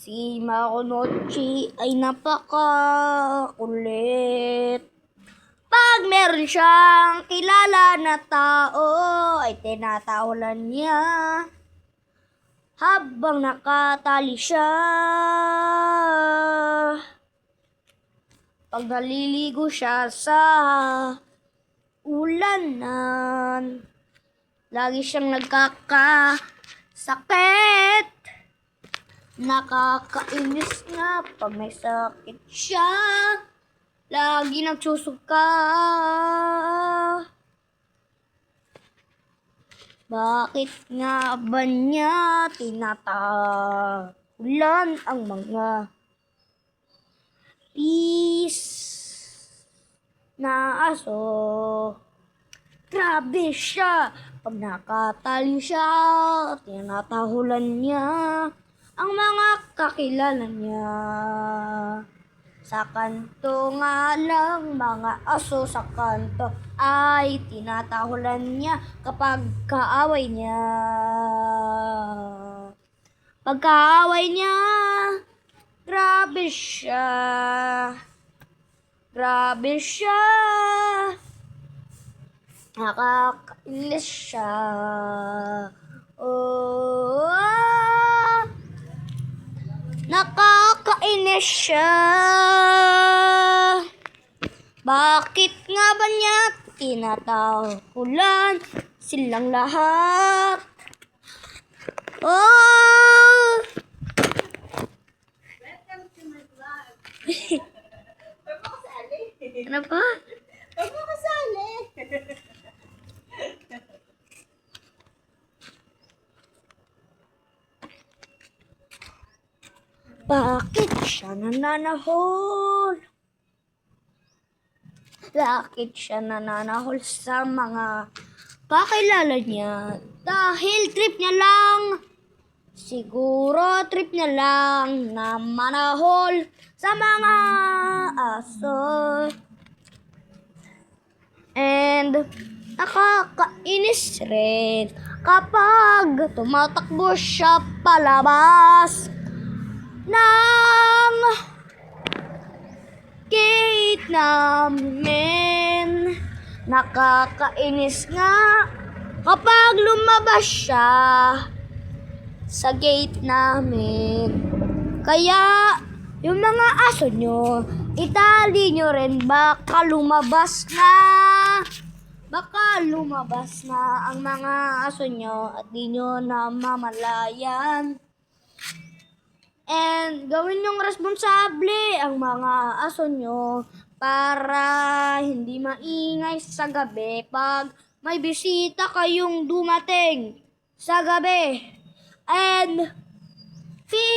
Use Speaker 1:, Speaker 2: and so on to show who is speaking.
Speaker 1: Si Makonochi ay napakakulit. Pag meron siyang kilala na tao, ay tinatawalan niya habang nakatali siya. Pag naliligo siya sa ulanan, lagi siyang nagkakasakit. Nakakainis nga pag may sakit siya. Lagi nagsusuka. Bakit nga ba niya tinatahulan ang mga peace na aso? Grabe siya. Pag nakatali siya, tinatahulan niya ang mga kakilala niya. Sa kanto nga lang, mga aso sa kanto ay tinatahulan niya kapag kaaway niya. Pagkaaway niya, grabe siya. Grabe siya. Nakakainis siya. Oh, nakakainis siya. Bakit nga ba niya tinatahulan silang lahat? Oh!
Speaker 2: Welcome to my vlog.
Speaker 1: Ano pa?
Speaker 2: Huwag mo kasali.
Speaker 1: Bakit siya nananahol? Bakit siya nananahol sa mga kakilala niya? Dahil trip niya lang. Siguro trip niya lang na manahol sa mga aso. And nakakainis rin kapag tumatakbo siya palabas ng gate namin. Nakakainis nga kapag lumabas siya sa gate namin. Kaya yung mga aso nyo, itali nyo rin, baka lumabas na. Baka lumabas na ang mga aso nyo at di nyo namamalayan. And gawin nyong responsable ang mga aso nyo para hindi maingay sa gabi pag may bisita kayong dumating sa gabi. And peace!